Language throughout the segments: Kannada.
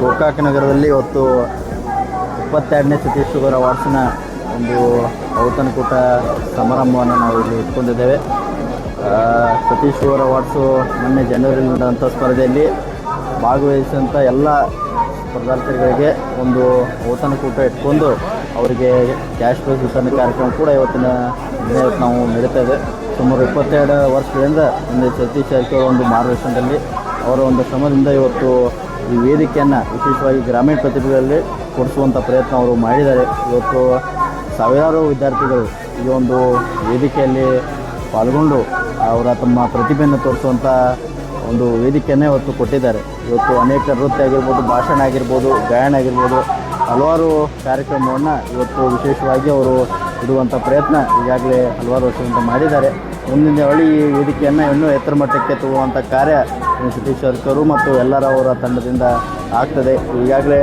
ಗೋಕಾಕ್ ನಗರದಲ್ಲಿ ಇವತ್ತು 22ನೇ ಸತೀಶ್ ಶುಗರ್ ಅವಾರ್ಡ್ಸ್ನ ಒಂದು ಔತಣಕೂಟ ಸಮಾರಂಭವನ್ನು ನಾವು ಇಲ್ಲಿ ಇಟ್ಕೊಂಡಿದ್ದೇವೆ. ಸತೀಶ್ ಶುಗರ್ ಅವಾರ್ಡ್ಸು ಮೊನ್ನೆ ಜನವರಿಯಲ್ಲಿ ನಡೆದಂಥ ಸ್ಪರ್ಧೆಯಲ್ಲಿ ಭಾಗವಹಿಸಿದಂಥ ಎಲ್ಲ ಸ್ಪರ್ಧಾರ್ಥಿಗಳಿಗೆ ಒಂದು ಔತಣಕೂಟ ಇಟ್ಕೊಂಡು ಅವರಿಗೆ ಕ್ಯಾಶ್ ಪ್ರೈಸ್ ವಿತರಣೆ ಕಾರ್ಯಕ್ರಮ ಕೂಡ ಇವತ್ತಿನ ದಿನ ನಾವು ನಡೀತಾ ಇದೆ. ಸುಮಾರು 22 ವರ್ಷಗಳಿಂದ ಒಂದು ಸತೀಶ್ ಜಾರಕಿಹೊಳಿ ಒಂದು ಮಾರ್ಗದರ್ಶನದಲ್ಲಿ ಅವರ ಒಂದು ಶ್ರಮದಿಂದ ಇವತ್ತು ಈ ವೇದಿಕೆಯನ್ನು ವಿಶೇಷವಾಗಿ ಗ್ರಾಮೀಣ ಪ್ರತಿಭೆಗಳಲ್ಲಿ ಕೊಡಿಸುವಂಥ ಪ್ರಯತ್ನ ಅವರು ಮಾಡಿದ್ದಾರೆ. ಇವತ್ತು ಸಾವಿರಾರು ವಿದ್ಯಾರ್ಥಿಗಳು ಈ ಒಂದು ವೇದಿಕೆಯಲ್ಲಿ ಪಾಲ್ಗೊಂಡು ಅವರ ತಮ್ಮ ಪ್ರತಿಭೆಯನ್ನು ತೋರಿಸುವಂಥ ಒಂದು ವೇದಿಕೆಯನ್ನೇ ಇವತ್ತು ಕೊಟ್ಟಿದ್ದಾರೆ. ಇವತ್ತು ಅನೇಕ ನೃತ್ಯ ಆಗಿರ್ಬೋದು, ಭಾಷಣ ಆಗಿರ್ಬೋದು, ಗಾಯನ ಆಗಿರ್ಬೋದು, ಹಲವಾರು ಕಾರ್ಯಕ್ರಮವನ್ನು ಇವತ್ತು ವಿಶೇಷವಾಗಿ ಅವರು ಇಡುವಂಥ ಪ್ರಯತ್ನ ಈಗಾಗಲೇ ಹಲವಾರು ವರ್ಷದಿಂದ ಮಾಡಿದ್ದಾರೆ. ಮುಂದಿನ ಅವಳಿ ಈ ವೇದಿಕೆಯನ್ನು ಇನ್ನೂ ಎತ್ತರ ಮಟ್ಟಕ್ಕೆ ತಗೊಳ್ಳುವಂಥ ಕಾರ್ಯ ಸತೀಶ್ ಜಾರಕಿಹೊಳಿ ಮತ್ತು ಎಲ್ಲರ ಅವರ ತಂಡದಿಂದ ಆಗ್ತದೆ. ಈಗಾಗಲೇ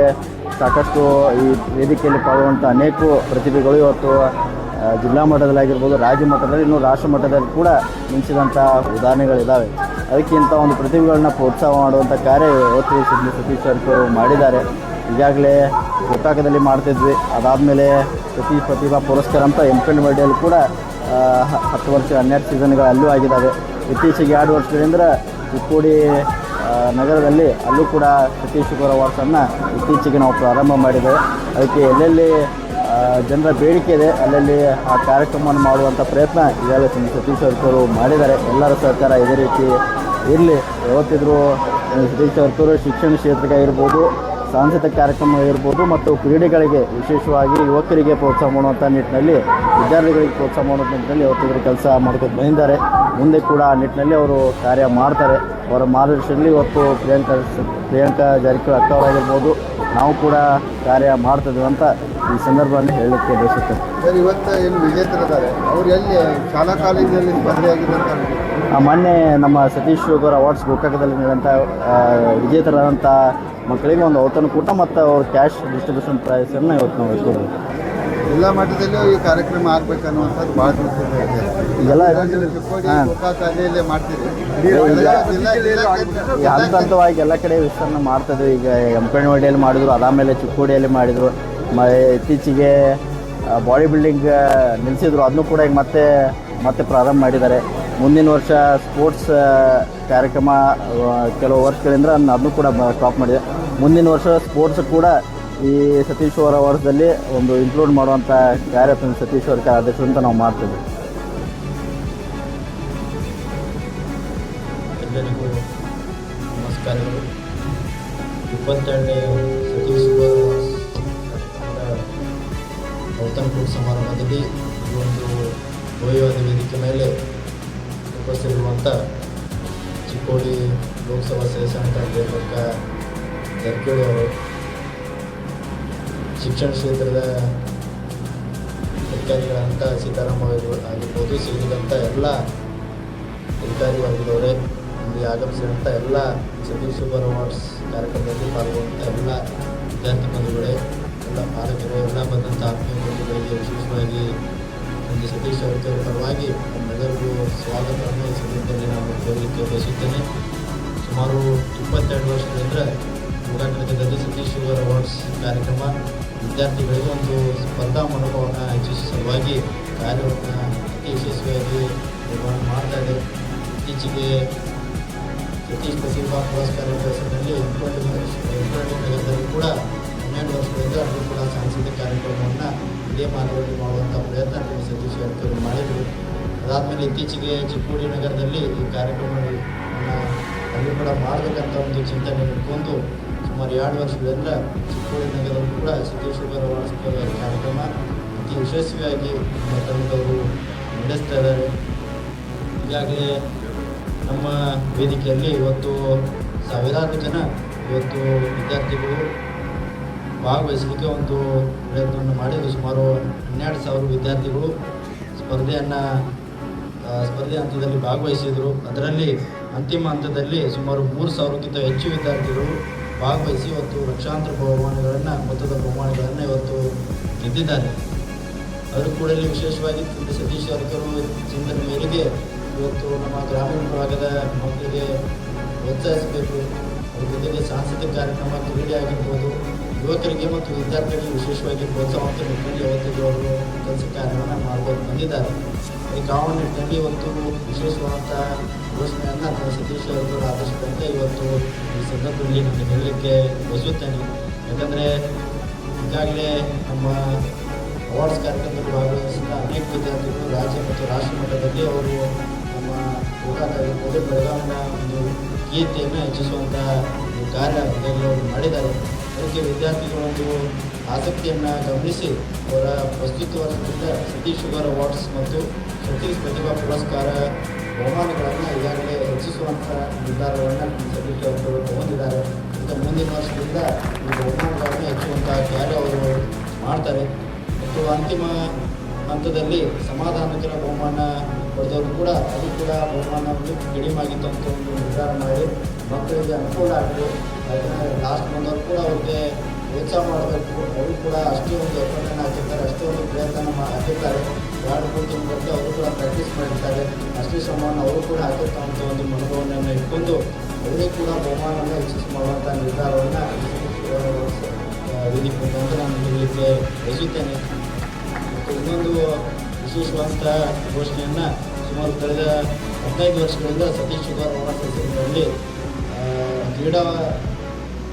ಸಾಕಷ್ಟು ಈ ವೇದಿಕೆಯಲ್ಲಿ ಪಾಲ್ಗೊಂಡ ಅನೇಕ ಪ್ರತಿಭೆಗಳು ಇವತ್ತು ಜಿಲ್ಲಾ ಮಟ್ಟದಲ್ಲಾಗಿರ್ಬೋದು, ರಾಜ್ಯ ಮಟ್ಟದಲ್ಲಿ, ಇನ್ನೂ ರಾಷ್ಟ್ರ ಮಟ್ಟದಲ್ಲಿ ಕೂಡ ಮಿಂಚಿದಂಥ ಉದಾಹರಣೆಗಳಿದ್ದಾವೆ. ಅದಕ್ಕಿಂತ ಒಂದು ಪ್ರತಿಭೆಗಳನ್ನ ಪ್ರೋತ್ಸಾಹ ಮಾಡುವಂಥ ಕಾರ್ಯ ಇವತ್ತು ಸತೀಶ್ ಜಾರಕಿಹೊಳಿ ಮಾಡಿದ್ದಾರೆ. ಈಗಾಗಲೇ ಗೋಕಾಕದಲ್ಲಿ ಮಾಡ್ತಿದ್ವಿ, ಅದಾದಮೇಲೆ ಸತೀಶ್ ಪ್ರತಿಭಾ ಪುರಸ್ಕಾರ ಅಂತ ಎಂಪನಹಳ್ಳಿಯಲ್ಲಿ ಕೂಡ 10 ವರ್ಷ 12 ಸೀಸನ್ಗಳು ಅಲ್ಲೂ ಆಗಿದ್ದಾವೆ. ಇತ್ತೀಚೆಗೆ 2 ವರ್ಷಗಳಿಂದ ಚಿಕ್ಕೋಡಿ ನಗರದಲ್ಲಿ ಅಲ್ಲೂ ಕೂಡ ಸತೀಶ್ ಶುಗರ್ ಅವಾರ್ಡ್ಸನ್ನು ಇತ್ತೀಚೆಗೆ ನಾವು ಪ್ರಾರಂಭ ಮಾಡಿದ್ದೇವೆ. ಅದಕ್ಕೆ ಎಲ್ಲೆಲ್ಲಿ ಜನರ ಬೇಡಿಕೆ ಇದೆ ಅಲ್ಲಲ್ಲಿ ಆ ಕಾರ್ಯಕ್ರಮವನ್ನು ಮಾಡುವಂಥ ಪ್ರಯತ್ನ ಈಗಾಗಲೇ ಸತೀಶ್ ಜಾರಕಿಹೊಳಿ ಮಾಡಿದ್ದಾರೆ. ಎಲ್ಲರ ಸಹಕಾರ ಇದೇ ರೀತಿ ಇರಲಿ. ಯಾವತ್ತಿದ್ರೂ ಸತೀಶ್ ಜಾರಕಿಹೊಳಿ ಶಿಕ್ಷಣ ಕ್ಷೇತ್ರಕ್ಕೆ ಆಗಿರ್ಬೋದು, ಸಾಂಸ್ಕೃತಿಕ ಕಾರ್ಯಕ್ರಮ ಇರ್ಬೋದು ಮತ್ತು ಕ್ರೀಡೆಗಳಿಗೆ ವಿಶೇಷವಾಗಿ ಯುವಕರಿಗೆ ಪ್ರೋತ್ಸಾಹ ಮಾಡುವಂಥ ನಿಟ್ಟಿನಲ್ಲಿ, ವಿದ್ಯಾರ್ಥಿಗಳಿಗೆ ಪ್ರೋತ್ಸಾಹ ಮಾಡುವಂಥ ನಿಟ್ಟಿನಲ್ಲಿ ಯಾವತ್ತಿದ್ರೂ ಕೆಲಸ ಮಾಡ್ಕೊಂಡು ಬಂದಿದ್ದಾರೆ. ಮುಂದೆ ಕೂಡ ಆ ನಿಟ್ಟಿನಲ್ಲಿ ಅವರು ಕಾರ್ಯ ಮಾಡ್ತಾರೆ. ಅವರ ಮಾರ್ಗದರ್ಶನದಲ್ಲಿ ಇವತ್ತು ಪ್ರಿಯಾಂಕಾ ಜಾರಕಿಹೊಳಿ ಅಕ್ಕ ಅವರಾಗಿರ್ಬೋದು, ನಾವು ಕೂಡ ಕಾರ್ಯ ಮಾಡ್ತಿದ್ದೀವಿ ಅಂತ ಈ ಸಂದರ್ಭದಲ್ಲಿ ಹೇಳಲಿಕ್ಕೆ ಬಯಸುತ್ತೇವೆ. ಸರ್, ಇವತ್ತು ಏನು ವಿಜೇತರಿದ್ದಾರೆ ಅವರು ಎಲ್ಲಿ ಶಾಲಾ ಕಾಲೇಜಿನಲ್ಲಿ ಸ್ಪರ್ಧೆಯಾಗಿದ್ದಂಥ ಮೊನ್ನೆ ನಮ್ಮ ಸತೀಶ್ ಶುಗರ್ ಅವಾರ್ಡ್ಸ್ ಗೋಕಾಕದಲ್ಲಿ ನಡೆದಂಥ ವಿಜೇತರಾದಂಥ ಮಕ್ಕಳಿಗೆ ಒಂದು ಔತಣಕೂಟ ಮತ್ತು ಅವ್ರ ಕ್ಯಾಶ್ ಡಿಸ್ಟ್ರಿಬ್ಯೂಷನ್ ಪ್ರೈಸನ್ನು ಇವತ್ತು ನಾವು ಇಟ್ಕೊಳ್ತೀವಿ. ಜಿಲ್ಲಾ ಮಟ್ಟದಲ್ಲೂ ಈ ಕಾರ್ಯಕ್ರಮ ಆಗಬೇಕನ್ನುವಂಥದ್ದು ಭಾಳ ಈಗೆಲ್ಲ ಮಾಡ್ತೀವಿ. ಹಂತ ಹಂತವಾಗಿ ಎಲ್ಲ ಕಡೆ ವಿಸ್ತರಣೆ ಮಾಡ್ತಿದ್ವಿ. ಈಗ ಎಂಪನಹಳ್ಳಿಯಲ್ಲಿ ಮಾಡಿದ್ರು, ಅದಾದಮೇಲೆ ಚಿಕ್ಕೋಡಿಯಲ್ಲಿ ಮಾಡಿದರು. ಇತ್ತೀಚೆಗೆ ಬಾಡಿ ಬಿಲ್ಡಿಂಗ್ ನಿಲ್ಲಿಸಿದ್ರು, ಅದನ್ನು ಕೂಡ ಈಗ ಮತ್ತೆ ಪ್ರಾರಂಭ ಮಾಡಿದ್ದಾರೆ. ಮುಂದಿನ ವರ್ಷ ಸ್ಪೋರ್ಟ್ಸ್ ಕಾರ್ಯಕ್ರಮ ಕೆಲವು ವರ್ಷಗಳಿಂದ ಅದನ್ನು ಕೂಡ ಸ್ಟಾಪ್ ಮಾಡಿದೆ. ಮುಂದಿನ ವರ್ಷ ಸ್ಪೋರ್ಟ್ಸ್ ಕೂಡ ಈ ಸತೀಶ್ ಶುಗರ್ ಅವಾರ್ಡ್ಸಲ್ಲಿ ಒಂದು ಇನ್ಕ್ಲೂಡ್ ಮಾಡುವಂಥ ಕಾರ್ಯ ಸತೀಶ್ ಜಾರಕಿಹೊಳಿ ಅಧ್ಯಕ್ಷರು ಅಂತ ನಾವು ಮಾಡ್ತೀವಿ. ಎಲ್ಲರಿಗೂ ನಮಸ್ಕಾರಗಳು. 22ನೇ ಸತೀಶ್ ಶುಗರ್ ಔತಣಕೂಟ ಸಮಾರಂಭದಲ್ಲಿ ಈ ಒಂದು ಭವ್ಯವಾದ ವೇದಿಕೆ ಮೇಲೆ ಉಪಸ್ಥಿತರಿರುವಂಥ ಚಿಕ್ಕೋಡಿ ಲೋಕಸಭಾ ಸದಸ್ಯರಾದಂಥ ಪ್ರಿಯಾಂಕಾ ಜಾರಕಿಹೊಳಿ ಅವರು, ಶಿಕ್ಷಣ ಕ್ಷೇತ್ರದ ಅಧಿಕಾರಿಗಳಂಥ ಸೀತಾರಾಮ್ ಆಗಿರ್ಬೋದು, ಸೇರಿದಂಥ ಎಲ್ಲ ಅಧಿಕಾರಿ ವರ್ಗದವರೇ, ಇಲ್ಲಿ ಆಗಮಿಸಿದಂಥ ಎಲ್ಲ ಸತೀಶ್ ಶುಗರ್ ಅವಾರ್ಡ್ಸ್ ಕಾರ್ಯಕ್ರಮದಲ್ಲಿ ಪಾಲ್ಗೊಂಡಂಥ ಎಲ್ಲ ವಿದ್ಯಾರ್ಥಿ ಬಂಧುಗಳೇ, ಎಲ್ಲ ಪಾಲಕರು, ಎಲ್ಲ ಬಂದಂಥ ಆತ್ಮೀಯ ಬಂಧುಗಳಿಗೆ ವಿಶೇಷವಾಗಿ ಒಂದು ಸತೀಶ್ ಜಾರಕಿಹೊಳಿ ಪರವಾಗಿ ನಮ್ಮೆಲ್ಲರಿಗೂ ಸ್ವಾಗತವನ್ನು ಈ ಸಂದರ್ಭದಲ್ಲಿ ನಾನು ಕೋರಲಿಕ್ಕೆ ಬಯಸುತ್ತೇನೆ. ಸುಮಾರು 22 ವರ್ಷಗಳಿಂದ ಗೋಕಾಕದಲ್ಲಿ ಸತೀಶ್ ಶುಗರ್ ಅವಾರ್ಡ್ಸ್ ಕಾರ್ಯಕ್ರಮ ವಿದ್ಯಾರ್ಥಿಗಳಿಗೆ ಒಂದು ಸ್ಪರ್ಧಾ ಮನೋಭಾವವನ್ನು ಹೆಚ್ಚಿಸುವ ಸಲುವಾಗಿ ಕಾರ್ಯವನ್ನು ಅತಿ ಯಶಸ್ವಿಯಾಗಿ ನಿರ್ವಹಣೆ ಮಾಡ್ತಾ ಇದೆ. ಇತ್ತೀಚೆಗೆ ಸತೀಶ್ ಪ್ರತಿಭಾ ಪುರಸ್ಕಾರ ಹೆಸರಿನಲ್ಲಿ ಎಂಪನಹಳ್ಳಿ ನಗರದಲ್ಲಿ ಕೂಡ 12 ವರ್ಷಗಳಿಂದ ಅದು ಕೂಡ ಸಾಂಸ್ಕೃತಿಕ ಕಾರ್ಯಕ್ರಮವನ್ನು ಇದೇ ಮಾನವರಲ್ಲಿ ಮಾಡುವಂಥ ಪ್ರಯತ್ನ ಸತೀಶ್ ಜಾರಕಿಹೊಳಿ ಮಾಡಿದರು. ಅದಾದಮೇಲೆ ಇತ್ತೀಚೆಗೆ ಚಿಕ್ಕೋಡಿ ನಗರದಲ್ಲಿ ಈ ಕಾರ್ಯಕ್ರಮವನ್ನು ಅಲ್ಲಿ ಕೂಡ ಮಾಡಬೇಕಂತ ಒಂದು ಚಿಂತನೆ ಇಟ್ಕೊಂಡು ಸುಮಾರು 2 ವರ್ಷಗಳಿಂದ ಚಿಕ್ಕೋಡಿ ನಗರದಲ್ಲೂ ಕೂಡ ಸತೀಶ್ ಶುಗರ್ ಅವಾರ್ಡ್ಸ್ ಕಾರ್ಯಕ್ರಮ ಅತಿ ಯಶಸ್ವಿಯಾಗಿ ನಮ್ಮ ತಂಡದವರು ನಡೆಸ್ತಾ ಇದ್ದಾರೆ. ಈಗಾಗಲೇ ನಮ್ಮ ವೇದಿಕೆಯಲ್ಲಿ ಇವತ್ತು ಸಾವಿರಾರು ಜನ ಇವತ್ತು ವಿದ್ಯಾರ್ಥಿಗಳು ಭಾಗವಹಿಸಲಿಕ್ಕೆ ಒಂದು ಪ್ರಯತ್ನವನ್ನು ಮಾಡಿದರು. ಸುಮಾರು 12,000 ವಿದ್ಯಾರ್ಥಿಗಳು ಸ್ಪರ್ಧೆ ಹಂತದಲ್ಲಿ ಭಾಗವಹಿಸಿದರು. ಅದರಲ್ಲಿ ಅಂತಿಮ ಹಂತದಲ್ಲಿ ಸುಮಾರು 3,000ಕ್ಕಿಂತ ಹೆಚ್ಚು ವಿದ್ಯಾರ್ಥಿಗಳು ಭಾಗವಹಿಸಿ ಇವತ್ತು ಲಕ್ಷಾಂತರ ಮೊತ್ತದ ಬಹುಮಾನಗಳನ್ನು ಇವತ್ತು ಗೆದ್ದಿದ್ದಾರೆ. ಅವರು ಕೂಡ ಇಲ್ಲಿ ವಿಶೇಷವಾಗಿ ಸತೀಶ್ ಜಾರಕಿಹೊಳಿ ಚಿಂತನೆ ಮೇರೆಗೆ ಇವತ್ತು ನಮ್ಮ ಗ್ರಾಮೀಣ ಭಾಗದ ಮಕ್ಕಳಿಗೆ ಪ್ರೋತ್ಸಾಹಿಸಬೇಕು, ಜೊತೆಗೆ ಸಾಂಸ್ಕೃತಿಕ ಕಾರ್ಯಕ್ರಮ, ಕ್ರೀಡೆ ಆಗಿರ್ಬೋದು, ಯುವಕರಿಗೆ ಮತ್ತು ವಿದ್ಯಾರ್ಥಿಗಳಿಗೆ ವಿಶೇಷವಾಗಿ ಪ್ರೋತ್ಸಾಹ ಅಂತ ನಿಟ್ಟಿನಲ್ಲಿ ಯಾವತ್ತಿಗೂ ಅವರು ಕೆಲಸ ಕಾರ್ಯವನ್ನು ಮಾಡ್ಕೊಂಡು ಬಂದಿದ್ದಾರೆ. ಈ ಆ ನಿಟ್ಟಿನಲ್ಲಿ ಇವತ್ತು ವಿಶೇಷವಾದಂಥ ಘೋಷಣೆಯನ್ನು ಅಥವಾ ಸತೀಶ್ ಅವರ ಆದೇಶದಂತೆ ಇವತ್ತು ಈ ಸಂದರ್ಭದಲ್ಲಿ ನಾನು ಹೇಳಲಿಕ್ಕೆ ಬಯಸುತ್ತೇನೆ. ಯಾಕಂದರೆ ಈಗಾಗಲೇ ನಮ್ಮ ಅವಾರ್ಡ್ಸ್ ಕಾರ್ಯಕ್ರಮದಲ್ಲಿ ಭಾಗವಹಿಸಿದ ಅನೇಕ ವಿದ್ಯಾರ್ಥಿಗಳು ರಾಜ್ಯ ಮತ್ತು ರಾಷ್ಟ್ರ ಮಟ್ಟದಲ್ಲಿ ಅವರು ನಮ್ಮ ಗೋಕಾಕ್ ಆಗಿರ್ಬೋದು, ಬೆಳಗಾವಿನ ಒಂದು ಕೀರ್ತಿಯನ್ನು ಹೆಚ್ಚಿಸುವಂಥ ಒಂದು ಕಾರ್ಯ ಈಗಾಗಲೇ ಅವರು ಮಾಡಿದ್ದಾರೆ. ಅದಕ್ಕೆ ವಿದ್ಯಾರ್ಥಿಗಳು ಒಂದು ಆಸಕ್ತಿಯನ್ನು ಗಮನಿಸಿ ಅವರ ಪ್ರಸ್ತುತ ವರ್ಷದಿಂದ ಸತೀಶ್ ಶುಗರ್ ಅವಾರ್ಡ್ಸ್ ಮತ್ತು ಸತೀಶ್ ಪ್ರತಿಭಾ ಪುರಸ್ಕಾರ ಬಹುಮಾನಗಳನ್ನು ಈಗಾಗಲೇ ಹೆಚ್ಚಿಸುವಂಥ ನಿರ್ಧಾರವನ್ನು ಸತೀಶ್ ಅವರು ತಗೊಂಡಿದ್ದಾರೆ. ಮತ್ತು ಮುಂದಿನ ವರ್ಷದಿಂದ ಈ ಬಹುಮಾನಗಳನ್ನು ಹೆಚ್ಚುವಂಥ ಕಾರ್ಯ ಅವರು ಮಾಡ್ತಾರೆ. ಮತ್ತು ಅಂತಿಮ ಹಂತದಲ್ಲಿ ಸಮಾಧಾನಕರ ಬಹುಮಾನ ಪಡೆದವರು ಕೂಡ ಅದು ಕೂಡ ಬಹುಮಾನವನ್ನು ಕಡಿಮೆ ಆಗಿತ್ತು ಅಂತ ಒಂದು ನಿರ್ಧಾರ ಮಾಡಿ ಮಕ್ಕಳಿಗೆ ಅನುಕೂಲ ಆಗಲಿ. ಯಾಕಂದರೆ ಲಾಸ್ಟ್ ಬಂದವರು ಕೂಡ ಅವ್ರಿಗೆ ಪ್ರೋತ್ಸಾಹ ಮಾಡಬೇಕು. ಅವರು ಕೂಡ ಅಷ್ಟೇ ಒಂದು ಎಫರ್ಟನ್ನು ಹಾಕಿರ್ತಾರೆ, ಅಷ್ಟೇ ಒಂದು ಪ್ರಯತ್ನ ಹಾಕಿರ್ತಾರೆ. 2-3 ತಿಂಗಳಲ್ಲಿ ಅವರು ಕೂಡ ಪ್ರಾಕ್ಟೀಸ್ ಮಾಡಿರ್ತಾರೆ. ಅಷ್ಟೇ ಶ್ರಮವನ್ನು ಅವರು ಕೂಡ ಹಾಕಿರ್ತಕ್ಕಂಥ ಒಂದು ಮನೋಭಾವನೆಯನ್ನು ಇಟ್ಕೊಂಡು ಅವರೇ ಕೂಡ ಬಹುಮಾನವನ್ನು ಹೆಚ್ಚಿಸಿ ಮಾಡುವಂಥ ನಿರ್ಧಾರವನ್ನು ವೇದಿಕೆ ಅಂತ ನಾನು ಹೇಳಲಿಕ್ಕೆ ಬಯಸುತ್ತೇನೆ. ಮತ್ತು ಇನ್ನೊಂದು ವಿಶೇಷವಾದಂಥ ಘೋಷಣೆಯನ್ನು ಸುಮಾರು ಕಳೆದ 15 ವರ್ಷಗಳಿಂದ ಸತೀಶ್ ಶುಗರ್ ಅವಾರ್ಡ್ಸ್ ಹೆಸರಿನಲ್ಲಿ ಕ್ರೀಡಾ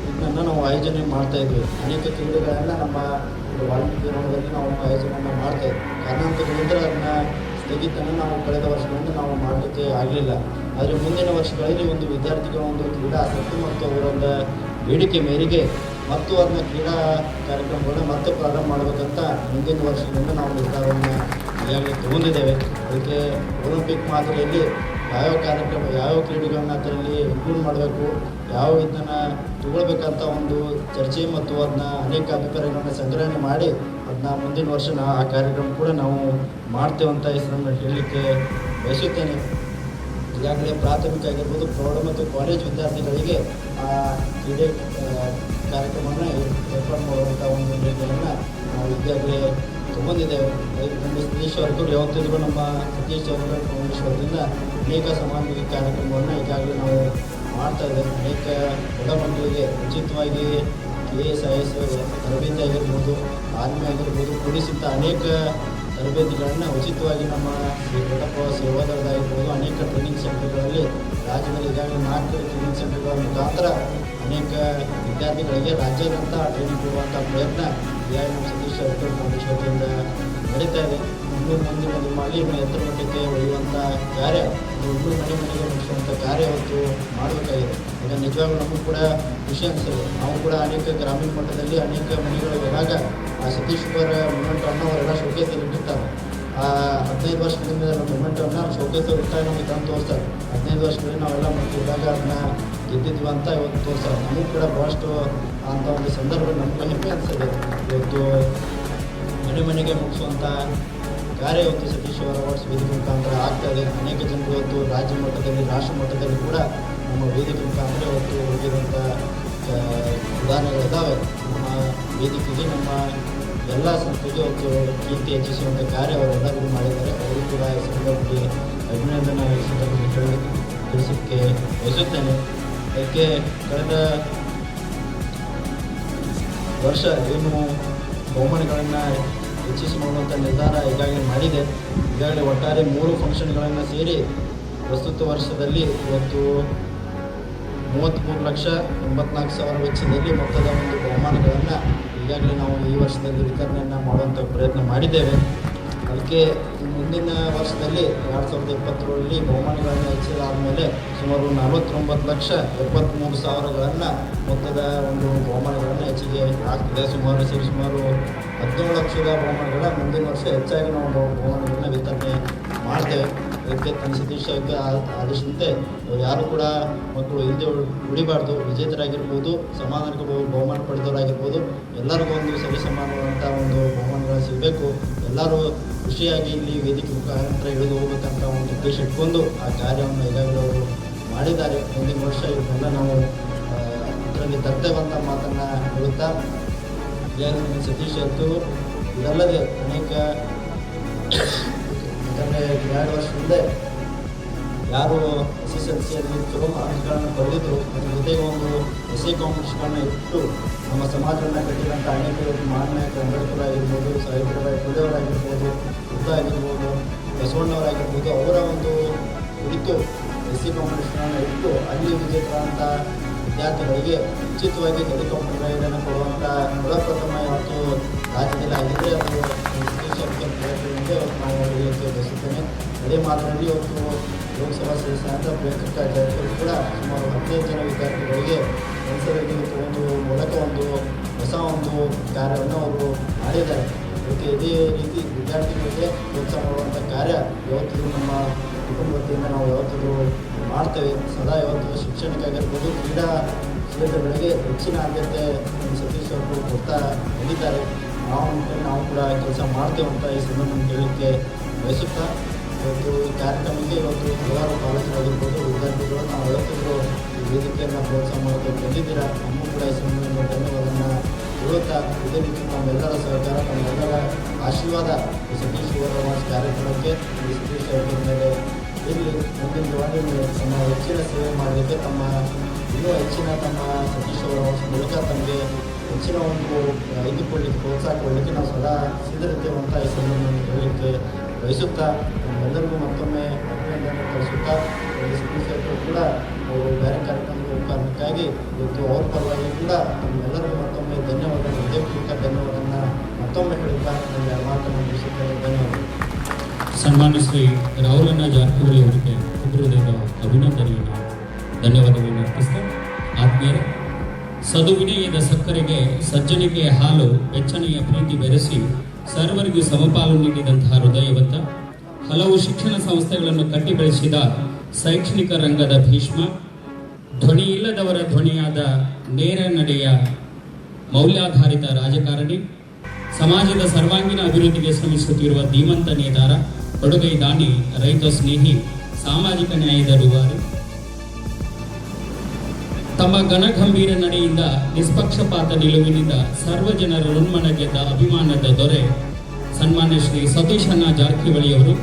ಇದನ್ನು ನಾವು ಆಯೋಜನೆ ಮಾಡ್ತಾಯಿದ್ವಿ. ಅನೇಕ ಕ್ರೀಡೆಗಳನ್ನು ನಮ್ಮ ವಾಲ್ಮೀಕಿ ಗ್ರೌಂಡಲ್ಲಿ ನಾವು ಆಯೋಜನೆಯನ್ನು ಮಾಡ್ತಾಯಿದ್ವಿ. ಕಾರಣಾಂತರಗಳಿಂದ ಅದನ್ನ ಸ್ಥಗಿತನ ನಾವು ಕಳೆದ ವರ್ಷಗಳಿಂದ ನಾವು ಮಾಡಲಿಕ್ಕೆ ಆಗಲಿಲ್ಲ. ಆದರೆ ಮುಂದಿನ ವರ್ಷಗಳಲ್ಲಿ ಒಂದು ವಿದ್ಯಾರ್ಥಿಗಳ ಒಂದು ಕ್ರೀಡಾ ಆಸಕ್ತಿ ಮತ್ತು ಅವರ ಬೇಡಿಕೆ ಮೇರೆಗೆ ಮತ್ತು ಅದನ್ನ ಕ್ರೀಡಾ ಕಾರ್ಯಕ್ರಮಗಳನ್ನ ಮತ್ತೆ ಪ್ರಾರಂಭ ಮಾಡಬೇಕಂತ ಮುಂದಿನ ವರ್ಷದಿಂದ ನಾವು ನಿರ್ಧಾರವನ್ನು ಈಗಾಗಲೇ ತಗೊಂಡಿದ್ದೇವೆ. ಅದಕ್ಕೆ ಒಲಿಂಪಿಕ್ ಮಾದರಿಯಲ್ಲಿ ಯಾವ್ಯಾವ ಕಾರ್ಯಕ್ರಮ, ಯಾವ್ಯಾವ ಕ್ರೀಡೆಗಳನ್ನ ಅದರಲ್ಲಿ ಇನ್ಕ್ಲೂಡ್ ಮಾಡಬೇಕು, ಯಾವ ಇದನ್ನು ತಗೊಳ್ಬೇಕಂತ ಒಂದು ಚರ್ಚೆ ಮತ್ತು ಅದನ್ನ ಅನೇಕ ಅಭಿಪ್ರಾಯಗಳನ್ನ ಸಂಗ್ರಹಣೆ ಮಾಡಿ ಅದನ್ನ ಮುಂದಿನ ವರ್ಷ ಆ ಕಾರ್ಯಕ್ರಮ ಕೂಡ ನಾವು ಮಾಡ್ತೇವೆ ಅಂತ ಹೆಸರನ್ನು ಹೇಳಲಿಕ್ಕೆ ಬಯಸುತ್ತೇನೆ. ಈಗಾಗಲೇ ಪ್ರಾಥಮಿಕ ಆಗಿರ್ಬೋದು, ಪ್ರೌಢ ಮತ್ತು ಕಾಲೇಜ್ ವಿದ್ಯಾರ್ಥಿಗಳಿಗೆ ಕ್ರೀಡೆ ಕಾರ್ಯಕ್ರಮವನ್ನು ಏರ್ಪಾಡು ಮಾಡುವಂಥ ಒಂದು ನಿರ್ಣಯವನ್ನು ನಾವು ಈಗಾಗಲೇ ತಗೊಂಡಿದ್ದೇವೆ. ನಮ್ಮ ಸತೀಶ್ ಅವರು ಯಾವತ್ತಿದ್ರು ನಮ್ಮ ಸತೀಶ್ ಅವರ ಫೌಂಡೇಶನ್ದಿಂದ ಅನೇಕ ಸಮಾಜಮುಖಿ ಕಾರ್ಯಕ್ರಮವನ್ನು ಈಗಾಗಲೇ ನಾವು ಮಾಡ್ತಾಯಿದ್ದೇವೆ. ಅನೇಕ ಬಡ ಮಕ್ಕಳಿಗೆ ಉಚಿತವಾಗಿ KS IAS ತರಬೇತಿ ಆಗಿರ್ಬೋದು, ಆರ್ಮಿ ಆಗಿರ್ಬೋದು, ಪೊಲೀಸ್ ಇಂಥ ಅನೇಕ ತರಬೇತಿಗಳನ್ನು ಉಚಿತವಾಗಿ ನಮ್ಮ ದೊಡ್ಡಪ್ಪ ಸೇವಾದಳದಾಗಿರ್ಬೋದು ಅನೇಕ ಟ್ರೈನಿಂಗ್ ಸೆಂಟರ್ಗಳಲ್ಲಿ ರಾಜ್ಯದಲ್ಲಿ ಈಗಾಗಲೇ 4 ಟ್ರೈನಿಂಗ್ ಸೆಂಟರ್ಗಳ ಮುಖಾಂತರ ಅನೇಕ ವಿದ್ಯಾರ್ಥಿಗಳಿಗೆ ರಾಜ್ಯಾದ್ಯಂತ ಟ್ರೈನಿಂಗ್ ಕೊಡುವಂಥ ಪ್ರಯತ್ನ ಈಗಾಗಲೇ ನಮ್ಮ ಸತೀಶ್ ಶುಗರ್ ಫೌಂಡೇಶನ್ ವತಿಯಿಂದ ನಡೀತಾ ಇದೆ. ಇನ್ನೂ ಮುಂದಿನ ದಿನಗಳಲ್ಲಿ ಇನ್ನೂ ಎತ್ತರ ಮಟ್ಟಕ್ಕೆ ಒಯ್ಯುವಂಥ ಕಾರ್ಯ, ಇನ್ನೂ ಮನೆ ಮನೆಗೆ ಮುಗಿಸುವಂಥ ಕಾರ್ಯ ಇವತ್ತು ಮಾಡಬೇಕಾಗಿದೆ. ಈಗ ನಿಜವಾಗ್ಲೂ ನಮಗೂ ಕೂಡ ಖುಷಿ ಅನಿಸ್ತದೆ. ನಾವು ಕೂಡ ಅನೇಕ ಗ್ರಾಮೀಣ ಮಟ್ಟದಲ್ಲಿ ಅನೇಕ ಮನೆಗಳು ಹೋದಾಗ ಆ ಸತೀಶ್ ಶುಗರ್ ಮೂಮೆಂಟನ್ನು ಅವರೆಲ್ಲ ಶೋಕೇಸಲ್ಲಿ ಇಟ್ಟಿರ್ತಾರೆ. 15 ವರ್ಷದಿಂದ ನಮ್ಮ ಮೂಮೆಂಟನ್ನು ಶೋಕೇಸಲ್ಲಿ ಇಟ್ಟಾಗ ನಮಗೆ ತಂದು ತೋರಿಸ್ತಾರೆ. 15 ವರ್ಷದಲ್ಲಿ ನಾವೆಲ್ಲ ಮಕ್ಕಳಿದ್ದಾಗ ಅದನ್ನ ಗೆದ್ದಿದ್ವಿ ಅಂತ ಇವತ್ತು ತೋರಿಸ್ತಾರೆ. ನಮಗೂ ಕೂಡ ಭಾಳಷ್ಟು ಅಂಥ ಒಂದು ಸಂದರ್ಭ ನಮಗೂ ಹೆಮ್ಮೆ ಅನಿಸ್ತದೆ. ಇವತ್ತು ಮನೆ ಮನೆಗೆ ಮುಗಿಸುವಂಥ ಕಾರ್ಯ ಇವತ್ತು ಸತೀಶ್ ಅವರ ಅವಾರ್ಡ್ಸ್ ವೇದಿಕೆ ಮುಖಾಂತರ ಆಗ್ತಾಯಿದೆ. ಅನೇಕ ಜನರು ಇವತ್ತು ರಾಜ್ಯ ಮಟ್ಟದಲ್ಲಿ, ರಾಷ್ಟ್ರ ಮಟ್ಟದಲ್ಲಿ ಕೂಡ ನಮ್ಮ ವೇದಿಕೆ ಮುಖಾಂತರ ಇವತ್ತು ಹೋಗಿರುವಂಥ ಉದಾಹರಣೆಗಳಿದ್ದಾವೆ. ನಮ್ಮ ವೇದಿಕೆಗೆ, ನಮ್ಮ ಎಲ್ಲ ಸಂಸ್ಥೆಗೆ ಇವತ್ತು ಕೀರ್ತಿ ಹೆಚ್ಚಿಸುವಂಥ ಕಾರ್ಯ ಅವರೆಲ್ಲರೂ ಮಾಡಿದ್ದಾರೆ. ಅವರು ಕೂಡ ಈ ಸಂದರ್ಭದಲ್ಲಿ ಅಭಿನಂದನೆ ತಿಳಿಸೋಕ್ಕೆ ಬಯಸುತ್ತೇನೆ. ಅದಕ್ಕೆ ಕಳೆದ ವರ್ಷ ಏನು ಬಹುಮಾನಗಳನ್ನು ಹೆಚ್ಚಿಸಿ ಮಾಡುವಂಥ ನಿರ್ಧಾರ ಈಗಾಗಲೇ ಮಾಡಿದೆ. ಈಗಾಗಲೇ ಒಟ್ಟಾರೆ 3 ಫಂಕ್ಷನ್ಗಳನ್ನು ಸೇರಿ ಪ್ರಸ್ತುತ ವರ್ಷದಲ್ಲಿ ಇವತ್ತು 33,84,000 ವೆಚ್ಚದಲ್ಲಿ ಮೊತ್ತದ ಒಂದು ಬಹುಮಾನಗಳನ್ನು ಈಗಾಗಲೇ ನಾವು ಈ ವರ್ಷದಲ್ಲಿ ವಿತರಣೆಯನ್ನು ಮಾಡುವಂಥ ಪ್ರಯತ್ನ ಮಾಡಿದ್ದೇವೆ. ಅದಕ್ಕೆ ಮುಂದಿನ ವರ್ಷದಲ್ಲಿ 2020ರಲ್ಲಿ ಬಹುಮಾನಗಳನ್ನು ಹೆಚ್ಚಿದಾದ ಮೇಲೆ ಸುಮಾರು 49,73,000 ಮೊತ್ತದ ಒಂದು ಬಹುಮಾನಗಳನ್ನು ಹೆಚ್ಚಿಗೆ ಆಗ್ತಿದೆ. ಸುಮಾರು 17 ಲಕ್ಷದ ಬಹುಮಾನಗಳ ಮುಂದಿನ ವರ್ಷ ಹೆಚ್ಚಾಗಿ ನಾವು ಬಹುಮಾನಗಳನ್ನು ವಿತರಣೆ ಮಾಡ್ತೇವೆ. ಅದಕ್ಕೆ ತನ್ನ ಸತೀಶ್ ಆದೇಶದಂತೆ ಯಾರು ಕೂಡ ಮಕ್ಕಳು ಹಿಂದೆ ಉಳಿಬಾರ್ದು. ವಿಜೇತರಾಗಿರ್ಬೋದು, ಸಮಾಧಾನಕ್ಕೆ ಬಹುಮಾನ ಪಡೆದವರಾಗಿರ್ಬೋದು, ಎಲ್ಲರಿಗೂ ಒಂದು ಸರಿಸಮಾನವಾದಂಥ ಒಂದು ಬಹುಮಾನಗಳು ಸಿಗಬೇಕು. ಎಲ್ಲರೂ ಖುಷಿಯಾಗಿ ಇಲ್ಲಿ ವೇದಿಕೆ ಮುಖಾಂತರ ಇಳಿದು ಹೋಗ್ಬೇಕಂತ ಒಂದು ಉದ್ದೇಶ ಇಟ್ಕೊಂಡು ಆ ಕಾರ್ಯವನ್ನು ಈಗಾಗಲೇ ಅವರು ಮಾಡಿದ್ದಾರೆ. ಮುಂದಿನ ವರ್ಷ ಇವನ್ನೆಲ್ಲ ನಾವು ಇದರಲ್ಲಿ ತರ್ತೇವಂತ ಮಾತನ್ನು ಹೇಳುತ್ತಾ, ಈಗಾಗಲೇ ಸತೀಶ್ ಅಂತೂ ಇದಲ್ಲದೆ ಅನೇಕ, ಯಾಕಂದರೆ 2 ವರ್ಷ ಹಿಂದೆ ಯಾರು SSLCಯಲ್ಲಿ ಚಲೋ ಮಾರ್ಕ್ಸ್ಗಳನ್ನು ಪಡೆದಿದ್ರು ಅದ್ರ ಜೊತೆಗೆ ಒಂದು ಎಸ್ಸೆ ಕಾಂಪಿಟೇಷನ್ನ ಇಟ್ಟು ನಮ್ಮ ಸಮಾಜವನ್ನು ಕಟ್ಟಿದಂಥ ಅನೇಕ ಮಹಾನಾಯಕ ಅಂಬೇಡ್ಕರ್ ಆಗಿರ್ಬೋದು, ಸಾವಿತ್ರಿಬಾಯಿ ಫುಲೆಯವರಾಗಿರ್ಬೋದು, ಬುದ್ಧ ಆಗಿರ್ಬೋದು, ಬಸವಣ್ಣವರಾಗಿರ್ಬೋದು, ಅವರ ಒಂದು ಕುರಿತು ಎಸ್ಸಿ ಕಾಂಪಿಟೇಷನನ್ನು ಇಟ್ಟು ಅಲ್ಲಿ ವಿಜೇತರಾದಂಥ ವಿದ್ಯಾರ್ಥಿಗಳಿಗೆ ಉಚಿತವಾಗಿ ಹೆಲಿಕಾಪ್ಟರ್ ರೈಡನ್ನು ಕೊಡುವಂಥ ಪ್ರಥಮ ಇವತ್ತು ರಾಜ್ಯದಲ್ಲಿ ಆಗಿದ್ದರೆ ಅದು ಮುಂದೆ ನಾವು ಹೇಳಲಿಕ್ಕೆ ಬಯಸುತ್ತೇನೆ. ಅದೇ ಮಾತ್ರದಲ್ಲಿ ಇವತ್ತು ಲೋಕಸಭಾ ಸದಸ್ಯರಾದ ಪ್ರಿಯಾಂಕಾ ಜಾರಕಿಹೊಳಿ ಕೂಡ ಸುಮಾರು 15 ಜನ ವಿದ್ಯಾರ್ಥಿಗಳಿಗೆ ಹೆಸರಲ್ಲಿ ಒಂದು ಮೂಲಕ ಒಂದು ಹೊಸ ಒಂದು ಕಾರ್ಯವನ್ನು ಅವರು ಮಾಡಿದ್ದಾರೆ. ಅದಕ್ಕೆ ಇದೇ ರೀತಿ ವಿದ್ಯಾರ್ಥಿಗಳಿಗೆ ಪ್ರೋತ್ಸಾಹ ಮಾಡುವಂಥ ಕಾರ್ಯ ಯಾವತ್ತೂ ನಮ್ಮ ಕುಟುಂಬ ವತಿಯಿಂದ ನಾವು ಯಾವತ್ತೂ ಮಾಡ್ತೇವೆ. ಸದಾ ಯಾವತ್ತೂ ಶಿಕ್ಷಣಕ್ಕಾಗಿರ್ಬೋದು, ಕ್ರೀಡಾ ಕ್ಷೇತ್ರಗಳಿಗೆ ಹೆಚ್ಚಿನ ಆದ್ಯತೆ ಸತೀಶ್ ಅವರು ಕೊಡ್ತಾ ಬಂದಿದ್ದಾರೆ. ನಾವು ಕೂಡ ಕೆಲಸ ಮಾಡ್ತೇವೆ ಅಂತ ಈ ಸಂದರ್ಭ ಹೇಳಲಿಕ್ಕೆ ಬಯಸುತ್ತಾ, ಇವತ್ತು ಈ ಕಾರ್ಯಕ್ರಮಕ್ಕೆ ಇವತ್ತು ಹಲವಾರು ಕಾಲೇಜುಗಳಾಗಿರ್ಬೋದು, ವಿದ್ಯಾರ್ಥಿಗಳು ನಾವು ಯಾವತ್ತಿದ್ರು ಈ ವೇದಿಕೆಯನ್ನು ಪ್ರೋತ್ಸಾಹ ಮಾಡೋಕ್ಕೆ ಬಂದಿದ್ದೀರಾ. ನಮಗೂ ಕೂಡ ಈ ಸಂದರ್ಭದಲ್ಲಿ ಧನ್ಯವಾದವನ್ನು ಹೇಳುತ್ತಾ, ಇದೇ ರೀತಿ ನಮ್ಮೆಲ್ಲರ ಸಹಕಾರ, ನಮ್ಮೆಲ್ಲರ ಆಶೀರ್ವಾದ ಈ ಸತೀಶ್ ವಾರ್ಸ್ ಕಾರ್ಯಕ್ರಮಕ್ಕೆ ಈ ಸತೀಶ್ ಅವರ ಮೇಲೆ ಇಲ್ಲಿ ಮುಂದಿನ ದಿನಗಳಲ್ಲಿ ತಮ್ಮ ಹೆಚ್ಚಿನ ಸೇವೆ ಮಾಡಲಿಕ್ಕೆ ಇನ್ನೂ ಹೆಚ್ಚಿನ ತಮ್ಮ ಸತೀಶ್ ವಾರ್ಸ್ ಮೂಲಕ ತಮಗೆ ಹೆಚ್ಚಿನ ಒಂದು ಇದುಕೊಳ್ಳಿಕ್ಕೆ ಪ್ರೋತ್ಸಾಹ ಕೊಡಲಿಕ್ಕೆ ನಾವು ಸದಾ ಸಿದ್ಧರಿದ್ದೇವೆ ಅಂತ ಈ ಸಂದರ್ಭದಲ್ಲಿ ಹೇಳಲಿಕ್ಕೆ ಬಯಸುತ್ತಾ, ನಮ್ಮೆಲ್ಲರಿಗೂ ಮತ್ತೊಮ್ಮೆ ಅಭಿನಂದನೆ ಕಳಿಸುತ್ತಾ, ಸತೀಶ್ ಅವರು ಕೂಡ ಅವರು ಬೇರೆ ಕಾರ್ಯಕ್ರಮದ ಕಾರಣಕ್ಕಾಗಿ ಇವತ್ತು ಅವ್ರ ಪರವಾಗಿ ಕೂಡ ನಮ್ಮೆಲ್ಲರಿಗೂ ಮತ್ತೊಮ್ಮೆ ಧನ್ಯವಾದ, ಹೃದಯಪೂರ್ವಕ ಧನ್ಯವಾದವನ್ನು ಮತ್ತೊಮ್ಮೆ ಹೇಳುತ್ತಾ ನನಗೆ ಮಾತನ್ನು ಮುಗಿಸುತ್ತೇನೆ. ಧನ್ಯವಾದ. ಸನ್ಮಾನ್ಯ ಶ್ರೀ ರಾಹುಲಣ್ಣ ಜಾರಕಿಹೊಳಿ ಅವರಿಗೆ ಹೃದಯದ ಅಭಿನಂದನೆಯನ್ನು ಧನ್ಯವಾದಗಳನ್ನು ಅರ್ಪಿಸ್ತಾ, ಆತ್ಮೀಯರೇ, ಸದುವಿನಯದ ಸಕ್ಕರೆಗೆ ಸಜ್ಜನಿಕೆಯ ಹಾಲು ಬೆಚ್ಚನೆಯ ಪ್ರೀತಿ ಬೆರೆಸಿ ಸರ್ವರಿಗೂ ಸಮಪಾಲು ನೀಡಿದಂತಹ ಹೃದಯವಂತ, ಹಲವು ಶಿಕ್ಷಣ ಸಂಸ್ಥೆಗಳನ್ನು ಕಟ್ಟಿ ಬೆಳೆಸಿದ ಶೈಕ್ಷಣಿಕ ರಂಗದ ಭೀಷ್ಮ, ಧ್ವನಿ ಇಲ್ಲದವರ ಧ್ವನಿಯಾದ ನೇರ ನಡೆಯ ಮೌಲ್ಯಾಧಾರಿತ ರಾಜಕಾರಣಿ, ಸಮಾಜದ ಸರ್ವಾಂಗೀಣ ಅಭಿವೃದ್ಧಿಗೆ ಶ್ರಮಿಸುತ್ತಿರುವ ಧೀಮಂತ ನೇತಾರ, ಕೊಡುಗೈ ದಾನಿ, ರೈತ ಸ್ನೇಹಿ, ಸಾಮಾಜಿಕ ನ್ಯಾಯದ ರೂವಾರಿ, ತಮ್ಮ ಘನಗಂಭೀರ ನಡೆಯಿಂದ ನಿಷ್ಪಕ್ಷಪಾತ ನಿಲುವಿನಿಂದ ಸರ್ವಜನರ ಋಣ್ಮನ ಗೆದ್ದ ಅಭಿಮಾನದ ದೊರೆ ಸನ್ಮಾನ್ಯ ಶ್ರೀ ಸತೀಶಣ್ಣ ಜಾರಕಿಹೊಳಿಯವರು,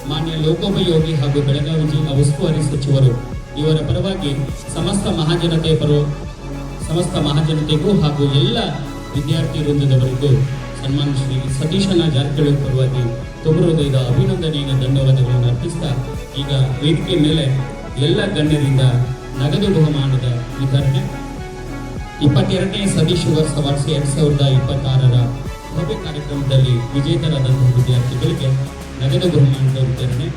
ಮಾನ್ಯ ಲೋಕೋಪಯೋಗಿ ಹಾಗೂ ಬೆಳಗಾವಿ ಜಿಲ್ಲಾ ಉಸ್ತುವಾರಿ ಸಚಿವರು ಇವರ ಪರವಾಗಿ ಸಮಸ್ತ ಮಹಾಜನತೆಗೂ ಹಾಗೂ ಎಲ್ಲ ವಿದ್ಯಾರ್ಥಿ ವೃಂದದವರಿಗೂ ಸನ್ಮಾನ್ಯ ಶ್ರೀ ಸತೀಶಣ್ಣ ಜಾರಕಿಹೊಳಿ ಪರವಾಗಿ ತುಂಬ ಹೃದಯದ ಅಭಿನಂದನೆಯನ್ನು ಧನ್ಯವಾದಗಳನ್ನು ಅರ್ಪಿಸ್ತಾ, ಈಗ ವೇದಿಕೆ ಮೇಲೆ ಎಲ್ಲ ಗಣ್ಯರಿಂದ ನಗದು ಬಹುಮಾನದ ವಿತರಣೆ 22ನೇ ಸತೀಶ್ ವಾರ್ಸ್ ಅವಾರ್ಡ್ಸ್ 2026ರ ಭವ್ಯ ಕಾರ್ಯಕ್ರಮದಲ್ಲಿ ವಿಜೇತರಾದಂತಹ ವಿದ್ಯಾರ್ಥಿಗಳಿಗೆ ನಗದು ಬಹುಮಾನದ ವಿತರಣೆ.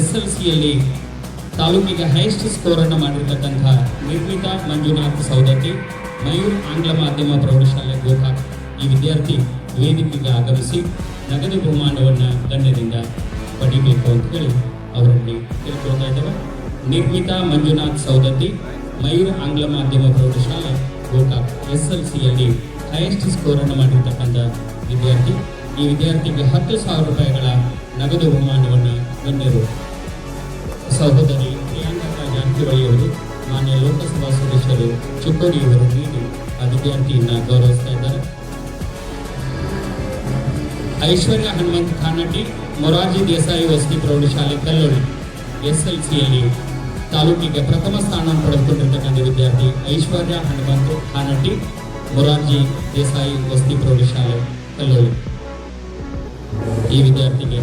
SLCಯಲ್ಲಿ ತಾಲೂಕಿಗೆ ಹೈಯೆಸ್ಟ್ ಸ್ಕೋರನ್ನು ಮಾಡಿರ್ತಕ್ಕಂತಹ ನಿರ್ಮಿತಾ ಮಂಜುನಾಥ್ ಸೌದತ್ತಿ, ಮಯೂರ್ ಆಂಗ್ಲ ಮಾಧ್ಯಮ ಪ್ರೌಢಶಾಲೆ ಗೋಕಾಕ್ ಈ ವಿದ್ಯಾರ್ಥಿ ವೇದಿಕೆಗೆ ಆಗಮಿಸಿ ನಗದು ಬಹುಮಾನವನ್ನು ಗಣ್ಯರಿಂದ ಪಡಿಬೇಕು ಅಂತ ಹೇಳಿ ಅವರಲ್ಲಿ ಕೇಳ್ಕೊಳ್ತಾ ಇದ್ದೇವೆ. ನಿರ್ಮಿತಾ ಮಂಜುನಾಥ್ ಸೌದತ್ತಿ, ಮಯೂರ್ ಆಂಗ್ಲ ಮಾಧ್ಯಮ ಪ್ರೌಢಶಾಲೆ ಗೋಕಾಕ್, SLCಯಲ್ಲಿ ಹೈಯೆಸ್ಟ್ ಸ್ಕೋರನ್ನು ಮಾಡಿರ್ತಕ್ಕಂಥ ವಿದ್ಯಾರ್ಥಿ. ಈ ವಿದ್ಯಾರ್ಥಿಗೆ 10,000 ರೂಪಾಯಿಗಳ ನಗದು ಬಹುಮಾನವನ್ನು ಗಣ್ಯರು ಸಹೋದರಿ ಪ್ರಿಯಾಂಕಾ ಜಾರಕಿಹೊಳಿಯವರು, ಮಾನ್ಯ ಲೋಕಸಭಾ ಸದಸ್ಯರು ಚಿಕ್ಕೋಡಿಯವರು ನೀಡಿ ಆ ವಿದ್ಯಾರ್ಥಿಯನ್ನು ಗೌರವಿಸ್ತಾ ಇದ್ದಾರೆ. ಐಶ್ವರ್ಯ ಹನುಮಂತ್ ಖಾನಟ್ಟಿ, ಮೊರಾರ್ಜಿ ದೇಸಾಯಿ ವಸತಿ ಪ್ರೌಢಶಾಲೆ ಕಲ್ಲೋಳಿ, SLCಯಲ್ಲಿ ತಾಲೂಕಿಗೆ ಪ್ರಥಮ ಸ್ಥಾನ ಪಡೆದುಕೊಂಡಿರ್ತಕ್ಕಂಥ ವಿದ್ಯಾರ್ಥಿ ಐಶ್ವರ್ಯ ಹನುಮಂತ್ ಖಾನಟ್ಟಿ, ಮೊರಾರ್ಜಿ ದೇಸಾಯಿ ವಸತಿ ಪ್ರೌಢಶಾಲೆ ಕಲ್ಲೋಳಿ. ಈ ವಿದ್ಯಾರ್ಥಿಗೆ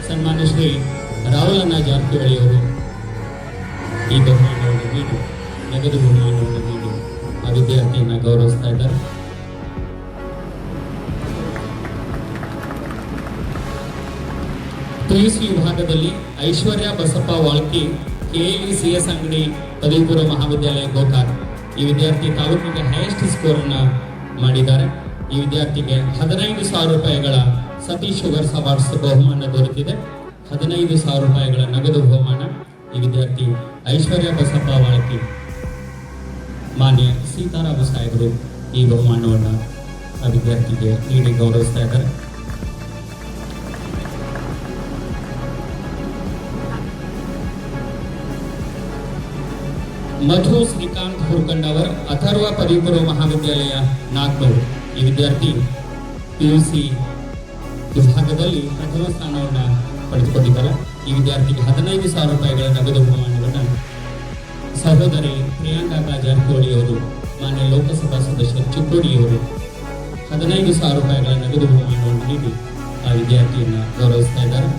ಸನ್ಮಾನ್ಯ ಶ್ರೀ ರಾಹುಲಣ್ಣ ಜಾರಕಿಹೊಳಿಯವರು ಈ ಬಹುಮಾನವನ್ನು ನೀಡಿ ನಗದು ಬಹುಮಾನವನ್ನು ನೀಡಿ ಆ ವಿದ್ಯಾರ್ಥಿಯನ್ನು ಗೌರವಿಸ್ತಾ ಇದ್ದಾರೆ. PUC ವಿಭಾಗದಲ್ಲಿ ಐಶ್ವರ್ಯ ಬಸಪ್ಪ ವಾಳ್ಕಿ, KLE CS ಅಂಗಡಿ ಪದವಿ ಪೂರ್ವ ಮಹಾವಿದ್ಯಾಲಯ ಗೋಕಾಕ್ ಈ ವಿದ್ಯಾರ್ಥಿ ತಾಲೂಕಿಗೆ ಹೈಯೆಸ್ಟ್ ಸ್ಕೋರನ್ನು ಮಾಡಿದ್ದಾರೆ. ಈ ವಿದ್ಯಾರ್ಥಿಗೆ 15,000 ರೂಪಾಯಿಗಳ ಸತೀಶ್ ವಾರ್ಸ್ ಅವಾರ್ಡ್ಸ್ ಬಹುಮಾನ ದೊರೆತಿದೆ. 15,000 ರೂಪಾಯಿಗಳ ನಗದು ಬಹುಮಾನ ಈ ವಿದ್ಯಾರ್ಥಿ ಐಶ್ವರ್ಯ ಬಸಪ್ಪ ವಾಳ್ಕಿ. ಮಾನ್ಯ ಸೀತಾರಾಮ ಸಾಹೇಬರು ಈ ಬಹುಮಾನವನ್ನು ಆ ವಿದ್ಯಾರ್ಥಿಗೆ ನೀಡಿ ಗೌರವಿಸ್ತಾ ಇದ್ದಾರೆ. ಮಧು ಶ್ರೀಕಾಂತ್ ಹುರ್ಕಂಡವರ್, ಅಥರ್ವ ಪದವಿ ಪೂರ್ವ ಮಹಾವಿದ್ಯಾಲಯ ನಾಗ್ನೂರು ಈ ವಿದ್ಯಾರ್ಥಿ PUC ವಿಭಾಗದಲ್ಲಿ ಪ್ರಥಮ ಸ್ಥಾನವನ್ನು ಪಡೆದುಕೊಂಡಿದ್ದಾರೆ. ಈ ವಿದ್ಯಾರ್ಥಿಗೆ 15,000 ರೂಪಾಯಿಗಳ ನಗದು ಬಹುಮಾನವನ್ನು ಸಹೋದರಿ ಪ್ರಿಯಾಂಕಾ ಜಾರಕಿಹೊಳಿ ಅವರು, ಮಾನ್ಯ ಲೋಕಸಭಾ ಸದಸ್ಯರು ಚಿಕ್ಕೋಡಿಯವರು 15,000 ರೂಪಾಯಿಗಳ ನಗದು ಬಹುಮಾನವನ್ನು ನೀಡಿ ಆ ವಿದ್ಯಾರ್ಥಿಯನ್ನು ಗೌರವಿಸ್ತಾ ಇದ್ದಾರೆ.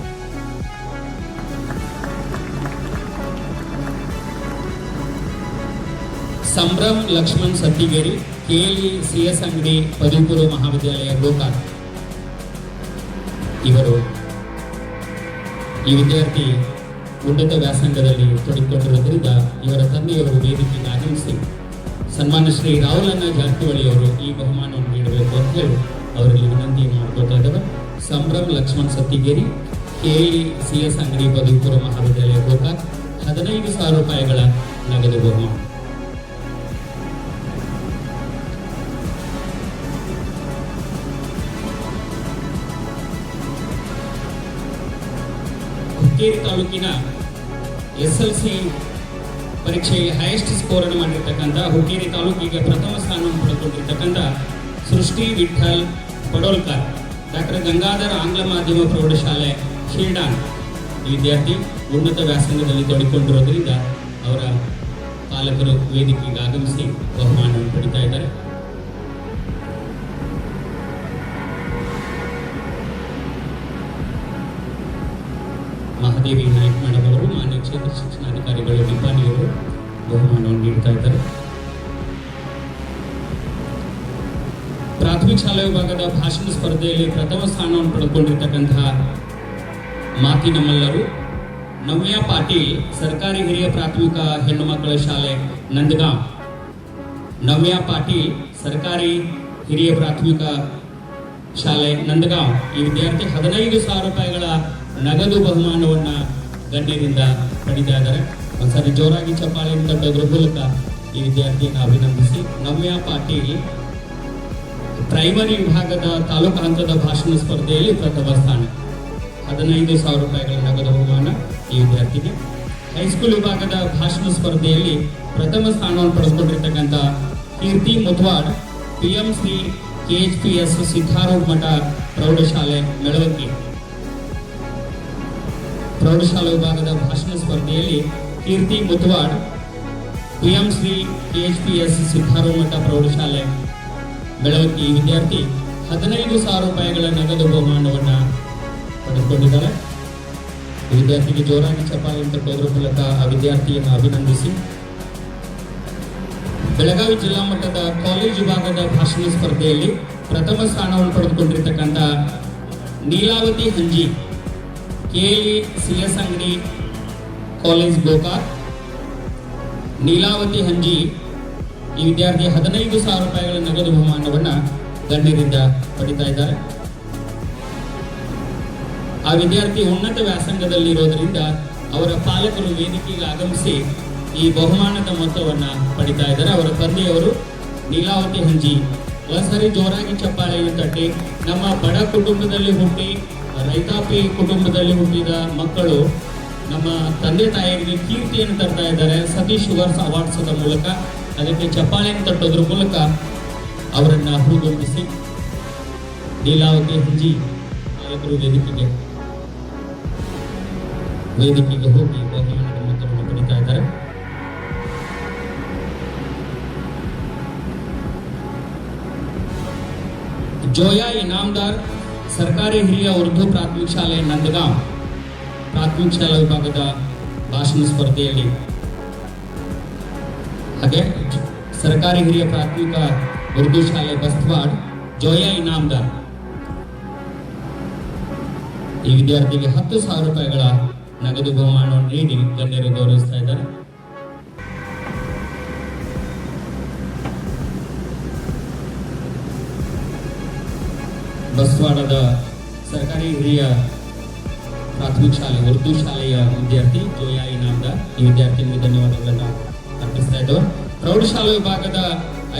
ಸಂಭ್ರಮ್ ಲಕ್ಷ್ಮಣ್ ಸತ್ತಿಗೇರಿ, KLE CS ಅಂಗಡಿ ಪದವಿ ಪೂರ್ವ ಮಹಾವಿದ್ಯಾಲಯ ಗೋಕಾಕ್. ಈ ವಿದ್ಯಾರ್ಥಿ ಉನ್ನತ ವ್ಯಾಸಂಗದಲ್ಲಿ ತೊಡಗಿಕೊಂಡಿರುವುದರಿಂದ ಇವರ ತಂದೆಯವರು ವೇದಿಕೆಗೆ ಆಗಮಿಸಿ ಸನ್ಮಾನ್ಯ ಶ್ರೀ ರಾಹುಲಣ್ಣ ಜಾರಕಿಹೊಳಿ ಅವರು ಈ ಬಹುಮಾನವನ್ನು ನೀಡಬೇಕು ಅಂತ ಹೇಳಿ ಅವರಲ್ಲಿ ವಿನಂತಿಯನ್ನು ಮಾಡ್ಕೊಳ್ತಾ ಇದ್ದಾರೆ. ಸಂಭ್ರಮ್ ಲಕ್ಷ್ಮಣ್ ಸತ್ತಿಗೇರಿ, KLE CS ಅಂಗಡಿ ಪದವಿ ಪೂರ್ವ ಮಹಾವಿದ್ಯಾಲಯ ಗೋಕಾಕ್, 15,000 ರೂಪಾಯಿಗಳ ನಗದು ಬಹುಮಾನ. ಹುಕ್ಕೇರಿ ತಾಲೂಕಿನ SLC ಪರೀಕ್ಷೆಯಲ್ಲಿ ಹೈಯೆಸ್ಟ್ ಸ್ಕೋರ್ ಅನ್ನು ಮಾಡಿರ್ತಕ್ಕಂಥ ಹುಕ್ಕೇರಿ ತಾಲೂಕಿಗೆ ಪ್ರಥಮ ಸ್ಥಾನವನ್ನು ಪಡೆದುಕೊಂಡಿರ್ತಕ್ಕಂಥ ಸೃಷ್ಟಿ ವಿಠಲ್ ಪಡೋಲ್ಕರ್, ಡಾಕ್ಟರ್ ಗಂಗಾಧರ ಆಂಗ್ಲ ಮಾಧ್ಯಮ ಪ್ರೌಢಶಾಲೆ ಶಿಲ್ಡಾನ್. ಈ ವಿದ್ಯಾರ್ಥಿ ಉನ್ನತ ವ್ಯಾಸಂಗದಲ್ಲಿ ತೊಡಗಿಕೊಂಡಿರೋದ್ರಿಂದ ಅವರ ಪಾಲಕರು ವೇದಿಕೆಗೆ ಆಗಮಿಸಿ ಬಹುಮಾನವನ್ನು ಪಡಿತಾ ಇದ್ದಾರೆ. ಮಹಾದೇವಿ ನಾಯ್ಕ ಮೇಡಮ್ ಅವರು, ಮಾನ್ಯ ಕ್ಷೇತ್ರ ಶಿಕ್ಷಣಾಧಿಕಾರಿಗಳು ನಿಪಾಣಿಯವರು ಬಹುಮಾನವನ್ನು ನೀಡ್ತಾ ಇದ್ದಾರೆ. ಪ್ರಾಥಮಿಕ ಶಾಲಾ ವಿಭಾಗದ ಭಾಷಣ ಸ್ಪರ್ಧೆಯಲ್ಲಿ ಪ್ರಥಮ ಸ್ಥಾನವನ್ನು ಪಡೆದುಕೊಂಡಿರ್ತಕ್ಕಂತಹ ಮಾತಿನ ಮಲ್ಲರು ನವ್ಯ ಪಾಟೀಲ್, ಸರ್ಕಾರಿ ಹಿರಿಯ ಪ್ರಾಥಮಿಕ ಹೆಣ್ಣು ಮಕ್ಕಳ ಶಾಲೆ ನಂದಗಾಂವ್. ನವ್ಯ ಪಾಟೀಲ್, ಸರ್ಕಾರಿ ಹಿರಿಯ ಪ್ರಾಥಮಿಕ ಶಾಲೆ ನಂದಗಾಂವ್. ಈ ವಿದ್ಯಾರ್ಥಿ 15,000 ರೂಪಾಯಿಗಳ ನಗದು ಬಹುಮಾನವನ್ನ ಗಣ್ಯರಿಂದ ಪಡಿತಾ ಇದ್ದಾರೆ. ಒಂದ್ಸರಿ ಜೋರಾಗಿ ಚಪ್ಪಾಳೆಯಿಂದ ತಟ್ಟೋದ್ರ ಮೂಲಕ ಈ ವಿದ್ಯಾರ್ಥಿಯನ್ನು ಅಭಿನಂದಿಸಿ. ನವ್ಯ ಪಾಟೀಲ್ ಪ್ರೈಮರಿ ವಿಭಾಗದ ತಾಲೂಕು ಹಂತದ ಭಾಷಣ ಸ್ಪರ್ಧೆಯಲ್ಲಿ ಪ್ರಥಮ ಸ್ಥಾನ, 15,000 ರೂಪಾಯಿಗಳ ನಗದು ಬಹುಮಾನ ಈ ವಿದ್ಯಾರ್ಥಿಗೆ. ಹೈಸ್ಕೂಲ್ ವಿಭಾಗದ ಭಾಷಣ ಸ್ಪರ್ಧೆಯಲ್ಲಿ ಪ್ರಥಮ ಸ್ಥಾನವನ್ನು ಪಡೆದುಕೊಂಡಿರ್ತಕ್ಕಂಥ ಕೀರ್ತಿ ಮುದ್ವಾಡ್, PMC KHPS ಸಿದ್ಧಾರೂಢ ಮಠ ಪ್ರೌಢಶಾಲೆ ಮೆಳವಕ್ಕಿ. ಪ್ರೌಢಶಾಲಾ ವಿಭಾಗದ ಭಾಷಣ ಸ್ಪರ್ಧೆಯಲ್ಲಿ ಕೀರ್ತಿ ಮುದ್ವಾಡ್, PMC KHPS ಸಿದ್ಧಾರೂಢ ಮಠ ಪ್ರೌಢಶಾಲೆ ಬೆಳವಕ್ಕಿ. ಈ ವಿದ್ಯಾರ್ಥಿ 15,000 ರೂಪಾಯಿಗಳ ನಗದು ಬಹುಮಾನವನ್ನು ಪಡೆದುಕೊಂಡಿದ್ದಾರೆ. ಈ ವಿದ್ಯಾರ್ಥಿಗೆ ಜೋರಾಗಿ ಚಪ್ಪಾಳೆಯನ್ನು ತಟ್ಟೋದ್ರ ಮೂಲಕ ಆ ವಿದ್ಯಾರ್ಥಿಯನ್ನು ಅಭಿನಂದಿಸಿ. ಬೆಳಗಾವಿ ಜಿಲ್ಲಾ ಮಟ್ಟದ ಕಾಲೇಜ್ ವಿಭಾಗದ ಭಾಷಣ ಸ್ಪರ್ಧೆಯಲ್ಲಿ ಪ್ರಥಮ ಸ್ಥಾನವನ್ನು ಪಡೆದುಕೊಂಡಿರ್ತಕ್ಕಂಥ ನೀಲಾವತಿ ಹಂಜಿ, KLE CS ಅಂಗಡಿ ಕಾಲೇಜ್ ಗೋಕಾಕ್. ನೀಲಾವತಿ ಹಂಜಿ ಈ ವಿದ್ಯಾರ್ಥಿ 15,000 ರೂಪಾಯಿಗಳ ನಗದು ಬಹುಮಾನವನ್ನು ಗಣ್ಯರಿಂದ ಪಡಿತಾ ಇದ್ದಾರೆ. ಆ ವಿದ್ಯಾರ್ಥಿ ಉನ್ನತ ವ್ಯಾಸಂಗದಲ್ಲಿ ಇರೋದರಿಂದ ಅವರ ಪಾಲಕರು ವೇದಿಕೆಗೆ ಆಗಮಿಸಿ ಈ ಬಹುಮಾನದ ಮೊತ್ತವನ್ನು ಪಡಿತಾ ಇದ್ದಾರೆ. ಅವರ ತಂದೆಯವರು ನೀಲಾವತಿ ಹಂಜಿ. ಒಂದ್ಸರಿ ಜೋರಾಗಿ ಚಪ್ಪಾಳೆಯನ್ನು ತಟ್ಟಿ. ನಮ್ಮ ಬಡ ಕುಟುಂಬದಲ್ಲಿ ಹುಟ್ಟಿ ರೈತಾಪಿ ಕುಟುಂಬದಲ್ಲಿ ಹುಟ್ಟಿದ ಮಕ್ಕಳು ನಮ್ಮ ತಂದೆ ತಾಯಿಯರಿಗೆ ಕೀರ್ತಿಯನ್ನು ತರ್ತಾ ಇದ್ದಾರೆ ಸತೀಶ್ ಶುಗರ್ಸ್ ಅವಾರ್ಡ್ಸ್ ಮೂಲಕ. ಅದಕ್ಕೆ ಚಪ್ಪಾಳೆಯನ್ನು ತಟ್ಟೋದ್ರ ಮೂಲಕ ಅವರನ್ನು ಹುರಿದುಂಬಿಸಿ. ನೀಲಾವತಿ ಹಂಜಿ ಪಾಲಕರು ವೇದಿಕೆಗೆ ಹೋಗಿ ಬಹುಮಾನದ ಮೊತ್ತವನ್ನು ಪಡಿತಾ ಇದ್ದಾರೆ. ಜೋಯಾ ಇನಾಮದಾರ್, ಸರ್ಕಾರಿ ಹಿರಿಯ ಉರ್ದು ಪ್ರಾಥಮಿಕ ಶಾಲೆ ನಂದಗಾಂವ್. ಪ್ರಾಥಮಿಕ ಶಾಲಾ ವಿಭಾಗದ ಭಾಷಣ ಸ್ಪರ್ಧೆಯಲ್ಲಿ, ಹಾಗೆ ಸರ್ಕಾರಿ ಹಿರಿಯ ಪ್ರಾಥಮಿಕ ಉರ್ದು ಶಾಲೆ ಬಸ್ತವಾಡ್, ಜೋಯಾ ಇನಾಮದಾರ್. ಈ ವಿದ್ಯಾರ್ಥಿಗೆ 10,000 ರೂಪಾಯಿಗಳ ನಗದು ಬಹುಮಾನವನ್ನು ನೀಡಿ ಗಣ್ಯರು ಗೌರವಿಸ್ತಾ ಇದ್ದಾರೆ. ಬಸ್ವಾಡದ ಸರ್ಕಾರಿ ಹಿರಿಯ ಪ್ರಾಥಮಿಕ ಶಾಲೆ ಉರ್ದು ಶಾಲೆಯ ವಿದ್ಯಾರ್ಥಿ ಜೋಯಾ ಇನಾಮದಾರ್. ಈ ವಿದ್ಯಾರ್ಥಿಗಳಿಗೆ ಧನ್ಯವಾದಗಳನ್ನು ಅರ್ಪಿಸ್ತಾ ಇದ್ದವರು. ಪ್ರೌಢಶಾಲಾ ವಿಭಾಗದ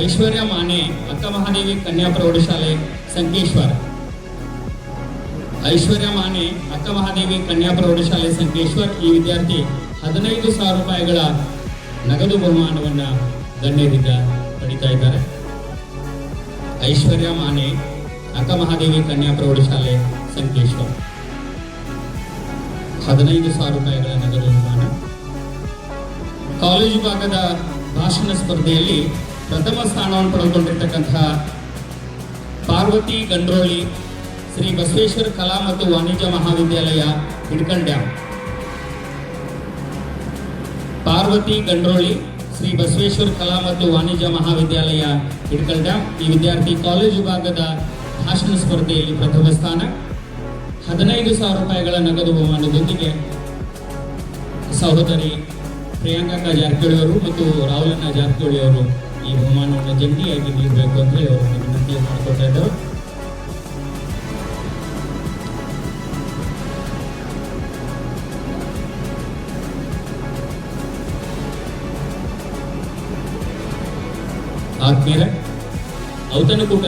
ಐಶ್ವರ್ಯ ಮಾನೆ, ಅಕ್ಕ ಮಹಾದೇವಿ ಕನ್ಯಾ ಪ್ರೌಢಶಾಲೆ ಸಂಕೇಶ್ವರ. ಐಶ್ವರ್ಯ ಮಾನೆ, ಅಕ್ಕ ಮಹಾದೇವಿ ಕನ್ಯಾ ಪ್ರೌಢಶಾಲೆ ಸಂಕೇಶ್ವರ್. ಈ ವಿದ್ಯಾರ್ಥಿ 15,000 ರೂಪಾಯಿಗಳ ನಗದು ಬಹುಮಾನವನ್ನು ಗಣ್ಯರಿಂದ ಪಡಿತಾ ಇದ್ದಾರೆ. ಐಶ್ವರ್ಯ ಮಾನೆ, ಅಕ್ಕ ಮಹಾದೇವಿ ಕನ್ಯಾ ಪ್ರೌಢಶಾಲೆ ಸಂಕೇಶ್ವರ್, 15,000 ರೂಪಾಯಿಗಳ ನಗದು ಬಹುಮಾನ. ಕಾಲೇಜು ಭಾಗದ ಭಾಷಣ ಸ್ಪರ್ಧೆಯಲ್ಲಿ ಪ್ರಥಮ ಸ್ಥಾನವನ್ನು ಪಡೆದುಕೊಂಡಿರ್ತಕ್ಕಂತಹ ಪಾರ್ವತಿ ಗಂಡ್ರೋಳಿ ಶ್ರೀ ಬಸವೇಶ್ವರ ಕಲಾ ಮತ್ತು ವಾಣಿಜ್ಯ ಮಹಾವಿದ್ಯಾಲಯ ಹಿಡ್ಕಲ್ ಡ್ಯಾಮ್. ಪಾರ್ವತಿ ಗಂಡ್ರೋಳಿ ಶ್ರೀ ಬಸವೇಶ್ವರ ಕಲಾ ಮತ್ತು ವಾಣಿಜ್ಯ ಮಹಾವಿದ್ಯಾಲಯ ಹಿಡ್ಕಲ್ ಡ್ಯಾಮ್. ಈ ವಿದ್ಯಾರ್ಥಿ ಕಾಲೇಜು ಭಾಗದ ಭಾಷಣ ಸ್ಪರ್ಧೆಯಲ್ಲಿ ಪ್ರಥಮ ಸ್ಥಾನ. 15,000 ರೂಪಾಯಿಗಳ ನಗದು ಬಹುಮಾನದೊಂದಿಗೆ ಸಹೋದರಿ ಪ್ರಿಯಾಂಕಾ ಜಾರಕಿಹೊಳಿ ಅವರು ಮತ್ತು ರಾಹುಲಣ್ಣ ಜಾರಕಿಹೊಳಿ ಅವರು ಈ ಬಹುಮಾನವನ್ನು ಜಂಟಿಯಾಗಿ ನೀಡಬೇಕು ಅಂತ ಹೇಳಿ ಅವರು ವಿನಂತಿ ಮಾಡಿಕೊಳ್ತಾ ಇದ್ದಾರೆ. ಆತ್ಮೀಯರ, ಔತಣಕೂಟ